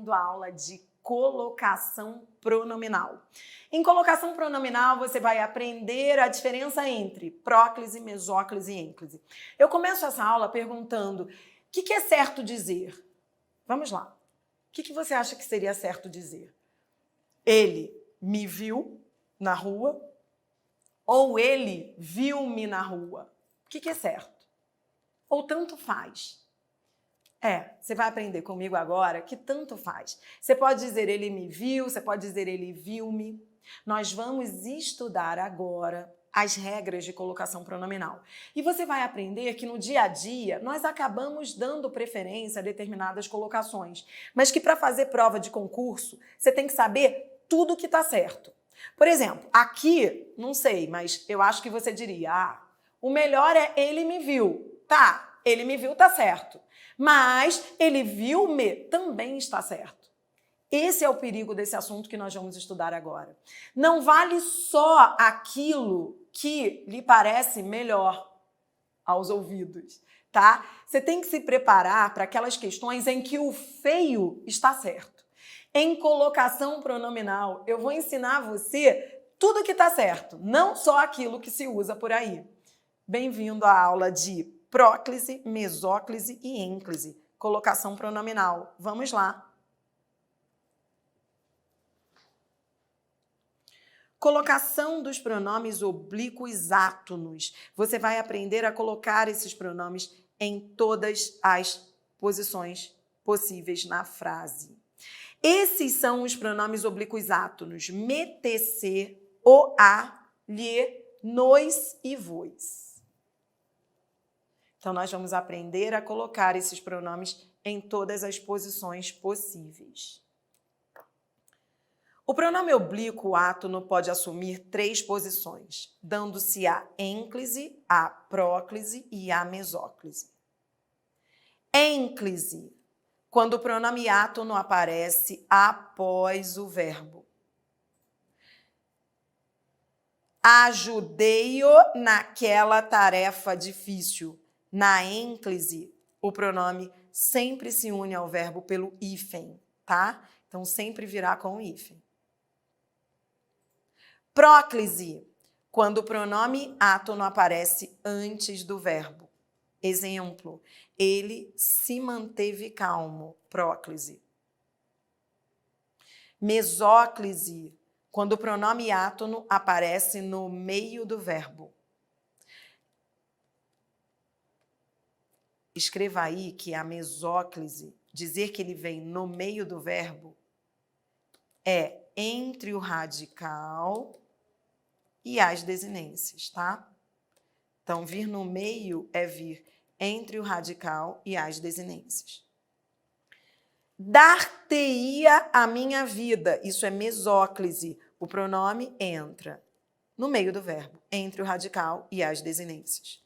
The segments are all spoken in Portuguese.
bem-vindo à aula de colocação pronominal. Em colocação pronominal, você vai aprender a diferença entre próclise, mesóclise e ênclise. Eu começo essa aula perguntando, o que é certo dizer? Vamos lá. O que você acha que seria certo dizer? Ele me viu na rua ou ele viu-me na rua? O que é certo? Ou tanto faz? Você vai aprender comigo agora que tanto faz. Você pode dizer ele me viu, você pode dizer ele viu-me. Nós vamos estudar agora as regras de colocação pronominal. E você vai aprender que no dia a dia nós acabamos dando preferência a determinadas colocações, mas que para fazer prova de concurso você tem que saber tudo que está certo. Por exemplo, aqui, não sei, mas eu acho que você diria, o melhor é ele me viu. Tá, ele me viu, tá certo. Mas ele viu-me também está certo. Esse é o perigo desse assunto que nós vamos estudar agora. Não vale só aquilo que lhe parece melhor aos ouvidos, tá? Você tem que se preparar para aquelas questões em que o feio está certo. Em colocação pronominal, eu vou ensinar você tudo que está certo, não só aquilo que se usa por aí. Bem-vindo à aula de próclise, mesóclise e ênclise. Colocação pronominal. Vamos lá. Colocação dos pronomes oblíquos átonos. Você vai aprender a colocar esses pronomes em todas as posições possíveis na frase. Esses são os pronomes oblíquos átonos. Me, te, se, o, a, lhe, nos e vos. Então, nós vamos aprender a colocar esses pronomes em todas as posições possíveis. O pronome oblíquo átono pode assumir 3 posições, dando-se a ênclise, a próclise e a mesóclise. Ênclise, quando o pronome átono aparece após o verbo. Ajudei-o naquela tarefa difícil. Na ênclise, o pronome sempre se une ao verbo pelo hífen, tá? Então, sempre virá com o hífen. Próclise, quando o pronome átono aparece antes do verbo. Exemplo, ele se manteve calmo, próclise. Mesóclise, quando o pronome átono aparece no meio do verbo. Escreva aí que a mesóclise, dizer que ele vem no meio do verbo, é entre o radical e as desinências, tá? Então, vir no meio é vir entre o radical e as desinências. Dar-te-ia a minha vida, isso é mesóclise. O pronome entra no meio do verbo, entre o radical e as desinências.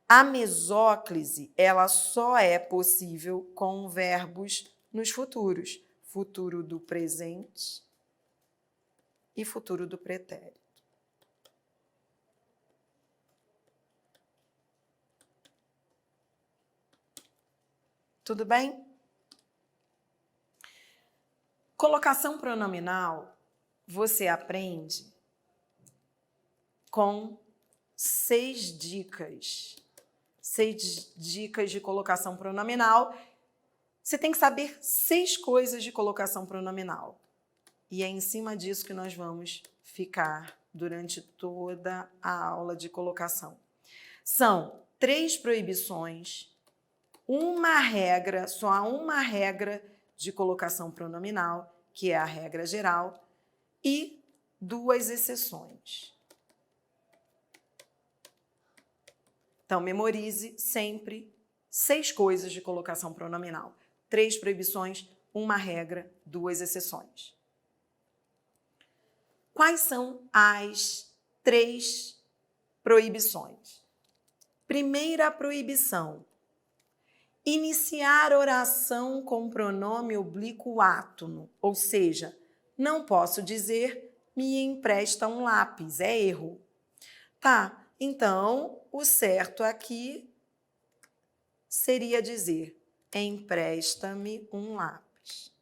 A mesóclise, ela só é possível com verbos nos futuros. Futuro do presente e futuro do pretérito. Tudo bem? Colocação pronominal, você aprende com 6 dicas. 6 dicas de colocação pronominal. Você tem que saber 6 coisas de colocação pronominal. E é em cima disso que nós vamos ficar durante toda a aula de colocação. São 3 proibições, uma regra, só há uma regra de colocação pronominal, que é a regra geral, e 2 exceções. Então, memorize sempre 6 coisas de colocação pronominal. 3 proibições, uma regra, 2 exceções. Quais são as 3 proibições? Primeira proibição. Iniciar oração com pronome oblíquo átono, ou seja, não posso dizer me empresta um lápis, é erro. Tá. Então, o certo aqui seria dizer empresta-me um lápis.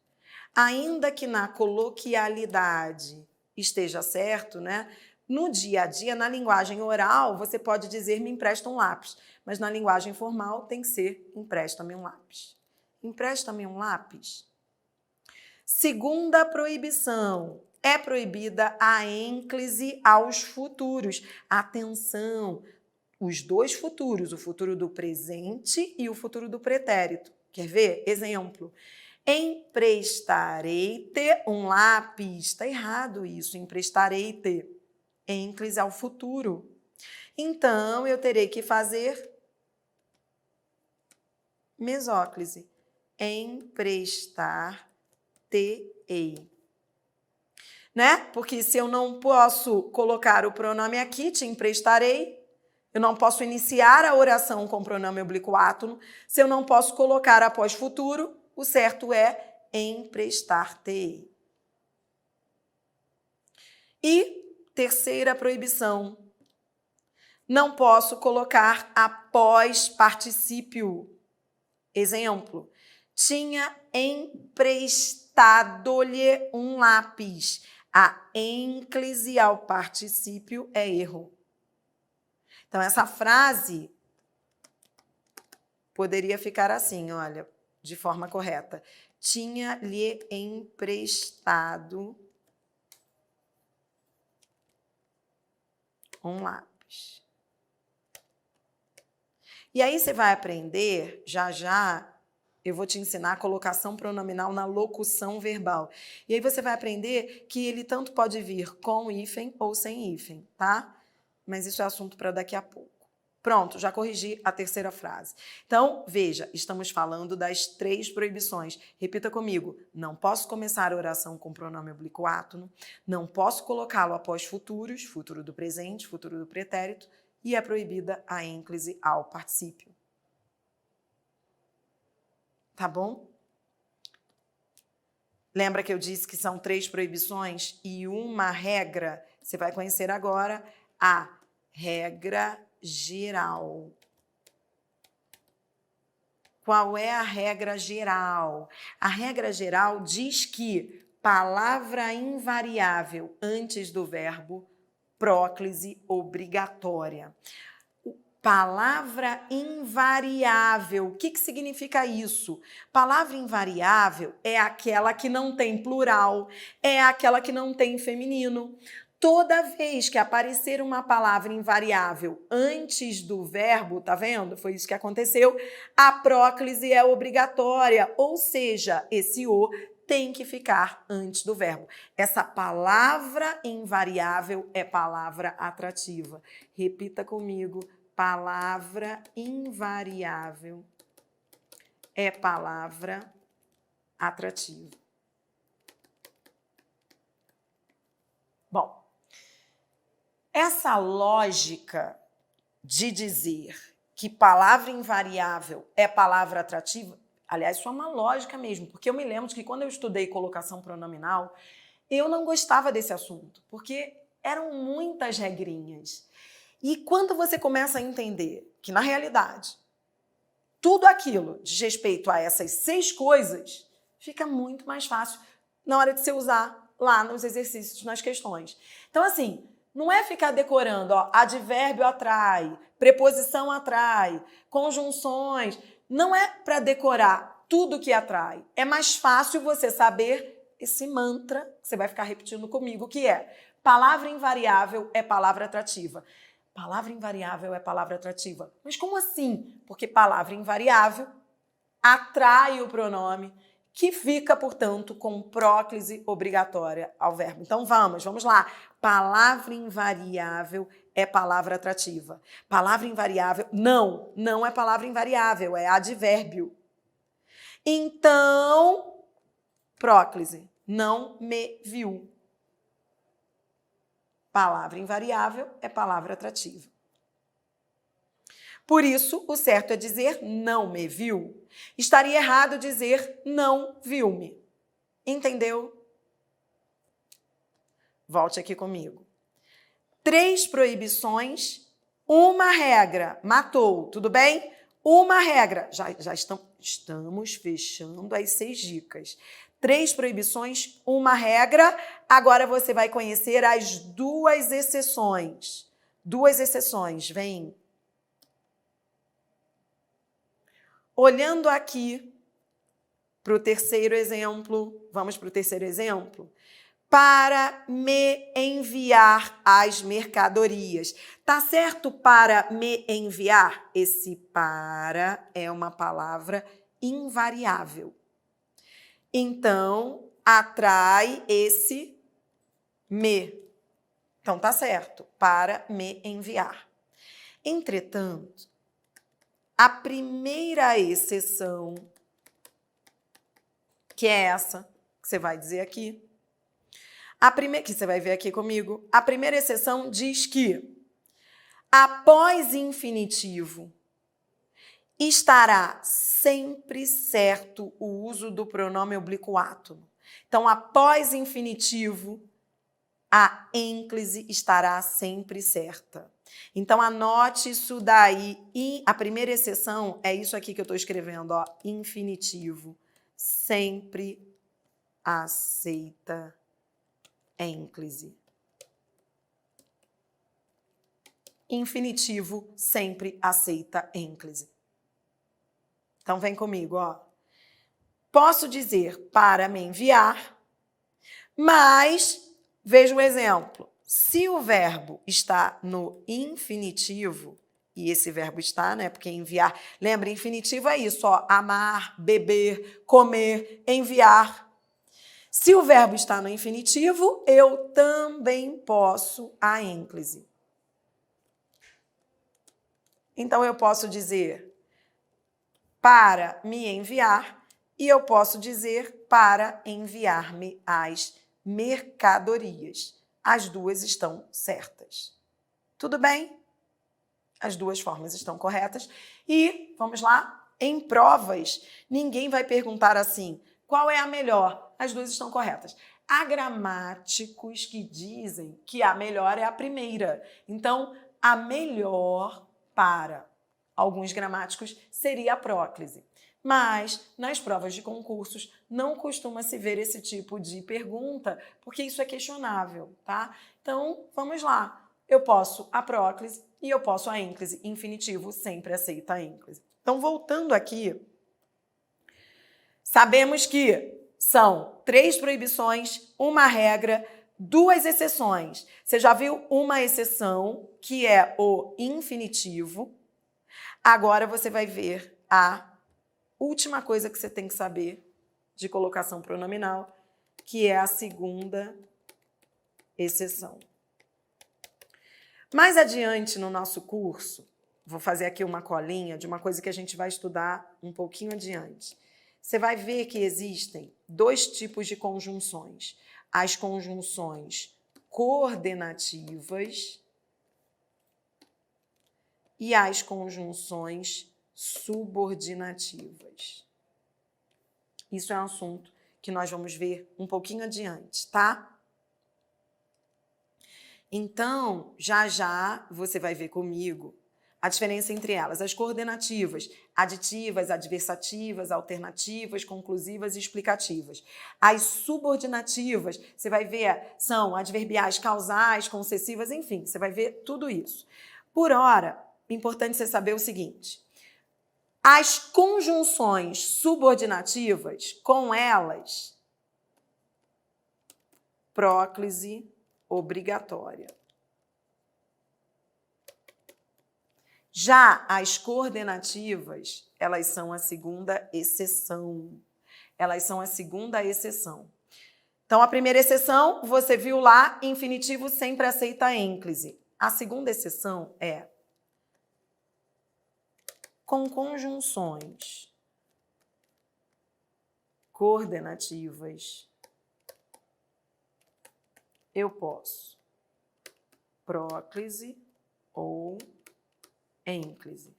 Ainda que na coloquialidade esteja certo, né? No dia a dia, na linguagem oral, você pode dizer me empresta um lápis, mas na linguagem formal tem que ser empresta-me um lápis. Empresta-me um lápis. Segunda proibição. É proibida a ênclise aos futuros. Atenção, os dois futuros, o futuro do presente e o futuro do pretérito. Quer ver? Exemplo. Emprestarei-te um lápis. Está errado isso, emprestarei-te. Ênclise ao futuro. Então, eu terei que fazer mesóclise. Emprestar-te-ei. Né? Porque se eu não posso colocar o pronome aqui, te emprestarei, eu não posso iniciar a oração com o pronome oblíquo átono, se eu não posso colocar após futuro, o certo é emprestar-te-ei. E terceira proibição, não posso colocar após particípio. Exemplo, tinha emprestado-lhe um lápis. A ênclise ao particípio é erro. Então, essa frase poderia ficar assim, olha, de forma correta. Tinha-lhe emprestado um lápis. E aí você vai aprender, já, eu vou te ensinar a colocação pronominal na locução verbal. E aí você vai aprender que ele tanto pode vir com hífen ou sem hífen, tá? Mas isso é assunto para daqui a pouco. Pronto, já corrigi a terceira frase. Então, veja, estamos falando das 3 proibições. Repita comigo. Não posso começar a oração com pronome oblíquo átono, não posso colocá-lo após futuros, futuro do presente, futuro do pretérito, e é proibida a ênclise ao particípio. Tá bom? Lembra que eu disse que são 3 proibições e uma regra? Você vai conhecer agora a regra geral. Qual é a regra geral? A regra geral diz que palavra invariável antes do verbo, próclise obrigatória. Palavra invariável. O que significa isso? Palavra invariável é aquela que não tem plural, é aquela que não tem feminino. Toda vez que aparecer uma palavra invariável antes do verbo, tá vendo? Foi isso que aconteceu. A próclise é obrigatória, ou seja, esse o tem que ficar antes do verbo. Essa palavra invariável é palavra atrativa. Repita comigo. Palavra invariável é palavra atrativa. Bom, essa lógica de dizer que palavra invariável é palavra atrativa, aliás, isso é uma lógica mesmo, porque eu me lembro de que quando eu estudei colocação pronominal, eu não gostava desse assunto, porque eram muitas regrinhas. E quando você começa a entender que, na realidade, tudo aquilo diz respeito a essas 6 coisas, fica muito mais fácil na hora de você usar lá nos exercícios, nas questões. Então, assim, não é ficar decorando, ó, advérbio atrai, preposição atrai, conjunções. Não é para decorar tudo que atrai. É mais fácil você saber esse mantra que você vai ficar repetindo comigo, que é palavra invariável é palavra atrativa. Palavra invariável é palavra atrativa. Mas como assim? Porque palavra invariável atrai o pronome, que fica, portanto, com próclise obrigatória ao verbo. Então, vamos lá. Palavra invariável é palavra atrativa. Palavra invariável, não é palavra invariável, é advérbio. Então, próclise, não me viu. Palavra invariável é palavra atrativa. Por isso, o certo é dizer não me viu. Estaria errado dizer não viu-me. Entendeu? Volte aqui comigo. 3 proibições, uma regra. Matou, tudo bem? Uma regra. Já estamos fechando as 6 dicas. 3 proibições, uma regra. Agora você vai conhecer as 2 exceções. 2 exceções, vem. Olhando aqui para o terceiro exemplo, vamos para o terceiro exemplo? Para me enviar as mercadorias. Tá certo? Para me enviar? Esse para é uma palavra invariável. Então, atrai esse me. Então, tá certo. Para me enviar. Entretanto, a primeira exceção, que é essa que você vai dizer aqui, que você vai ver aqui comigo, a primeira exceção diz que após infinitivo estará sempre certo o uso do pronome oblíquo átono. Então, após infinitivo, a ênclise estará sempre certa. Então, anote isso daí. E a primeira exceção é isso aqui que eu estou escrevendo, ó, infinitivo. Sempre aceita ênclise. Infinitivo sempre aceita ênclise. Então, vem comigo, ó. Posso dizer para me enviar, mas veja o exemplo. Se o verbo está no infinitivo, e esse verbo está, né? Porque enviar, lembra, infinitivo é isso, ó, amar, beber, comer, enviar. Se o verbo está no infinitivo, eu também posso a ênclise. Então, eu posso dizer para me enviar e eu posso dizer para enviar-me as mercadorias. As 2 estão certas. Tudo bem? As 2 formas estão corretas. E, vamos lá, em provas, ninguém vai perguntar assim, qual é a melhor? As 2 estão corretas. Há gramáticos que dizem que a melhor é a primeira. Então, a melhor para alguns gramáticos seria a próclise. Mas, nas provas de concursos, não costuma se ver esse tipo de pergunta, porque isso é questionável, tá? Então, vamos lá. Eu posso a próclise e eu posso a ênclise. Infinitivo sempre aceita a ênclise. Então, voltando aqui, sabemos que são 3 proibições, uma regra, 2 exceções. Você já viu uma exceção, que é o infinitivo. Agora você vai ver a última coisa que você tem que saber de colocação pronominal, que é a segunda exceção. Mais adiante no nosso curso, vou fazer aqui uma colinha de uma coisa que a gente vai estudar um pouquinho adiante. Você vai ver que existem 2 tipos de conjunções. As conjunções coordenativas e as conjunções subordinativas. Isso é um assunto que nós vamos ver um pouquinho adiante, tá? Então, já você vai ver comigo a diferença entre elas. As coordenativas, aditivas, adversativas, alternativas, conclusivas e explicativas. As subordinativas, você vai ver, são adverbiais causais, concessivas, enfim, você vai ver tudo isso. Por hora, é importante você saber o seguinte. As conjunções subordinativas, com elas, próclise obrigatória. Já as coordenativas, elas são a segunda exceção. Elas são a segunda exceção. Então, a primeira exceção, você viu lá, infinitivo sempre aceita a ênclise. A segunda exceção é com conjunções coordenativas, eu posso próclise ou ênclise,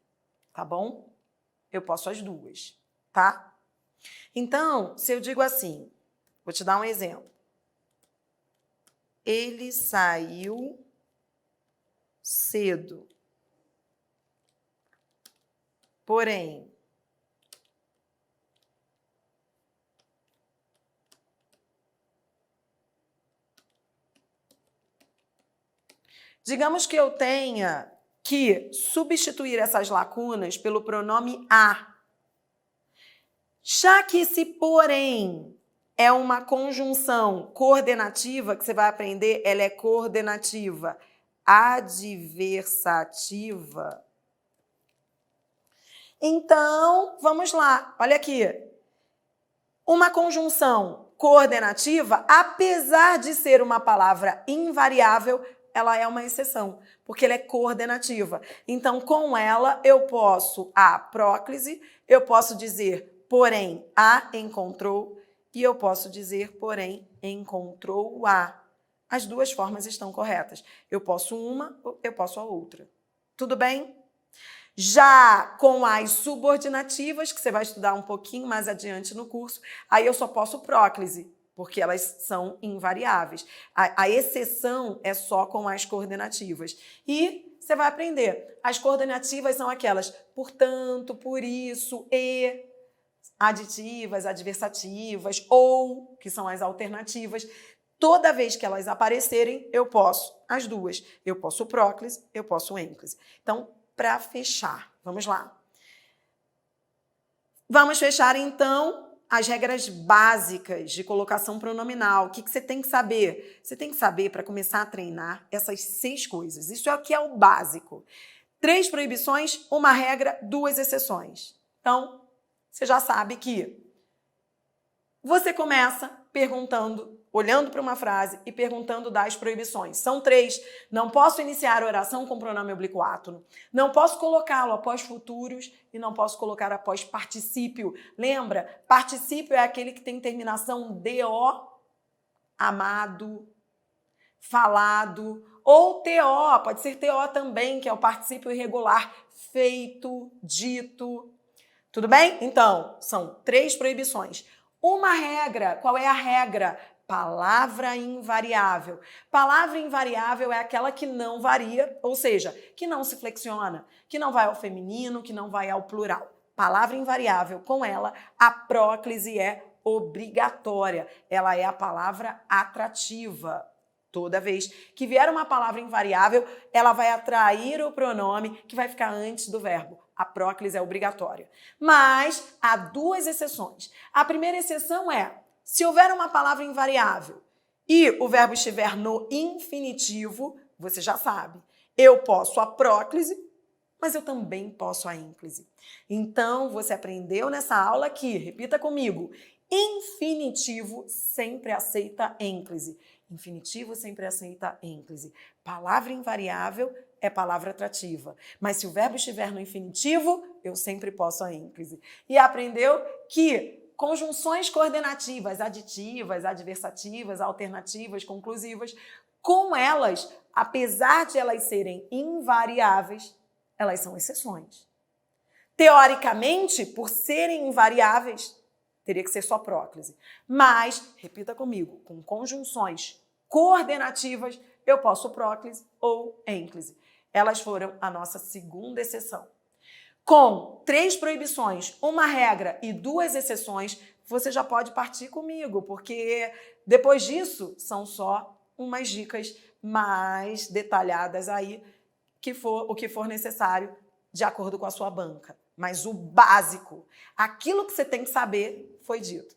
tá bom? Eu posso as 2, tá? Então, se eu digo assim, vou te dar um exemplo. Ele saiu cedo. Porém, Digamos que eu tenha que substituir essas lacunas pelo pronome a. Já que esse porém é uma conjunção coordenativa, que você vai aprender, ela é coordenativa adversativa. Então, vamos lá, olha aqui. Uma conjunção coordenativa, apesar de ser uma palavra invariável, ela é uma exceção, porque ela é coordenativa. Então, com ela, eu posso a próclise, eu posso dizer, porém, a encontrou, e eu posso dizer, porém, encontrou a. As duas formas estão corretas. Eu posso uma, eu posso a outra. Tudo bem? Já com as subordinativas, que você vai estudar um pouquinho mais adiante no curso, aí eu só posso próclise, porque elas são invariáveis. A exceção é só com as coordenativas. E você vai aprender. As coordenativas são aquelas portanto, por isso, e, aditivas, adversativas, ou, que são as alternativas. Toda vez que elas aparecerem, eu posso as duas. Eu posso próclise, eu posso ênclise. Então, para fechar, vamos lá. Vamos fechar, então, as regras básicas de colocação pronominal. O que você tem que saber? Você tem que saber, para começar a treinar, essas 6 coisas. Isso é o que é o básico. 3 proibições, 1 regra, 2 exceções. Então, você já sabe que você começa perguntando, olhando para uma frase e perguntando das proibições. São 3. Não posso iniciar a oração com pronome oblíquo átono. Não posso colocá-lo após futuros e não posso colocar após particípio. Lembra? Particípio é aquele que tem terminação DO, amado, falado, ou TO, pode ser TO também, que é o particípio irregular, feito, dito. Tudo bem? Então, são 3 proibições. 1 regra, qual é a regra? Palavra invariável. Palavra invariável é aquela que não varia, ou seja, que não se flexiona, que não vai ao feminino, que não vai ao plural. Palavra invariável, com ela, a próclise é obrigatória. Ela é a palavra atrativa. Toda vez que vier uma palavra invariável, ela vai atrair o pronome que vai ficar antes do verbo. A próclise é obrigatória. Mas há 2 exceções. A primeira exceção é, se houver uma palavra invariável e o verbo estiver no infinitivo, você já sabe, eu posso a próclise, mas eu também posso a ênclise. Então, você aprendeu nessa aula aqui, repita comigo, infinitivo sempre aceita ênclise. Infinitivo sempre aceita ênclise. Palavra invariável é palavra atrativa. Mas se o verbo estiver no infinitivo, eu sempre posso a ênclise. E aprendeu que conjunções coordenativas, aditivas, adversativas, alternativas, conclusivas, com elas, apesar de elas serem invariáveis, elas são exceções. Teoricamente, por serem invariáveis, teria que ser só próclise. Mas, repita comigo, com conjunções coordenativas, eu posso próclise ou ênclise. Elas foram a nossa segunda exceção. Com 3 proibições, 1 regra e 2 exceções, você já pode partir comigo, porque depois disso são só umas dicas mais detalhadas aí, o que for necessário de acordo com a sua banca. Mas o básico, aquilo que você tem que saber, foi dito.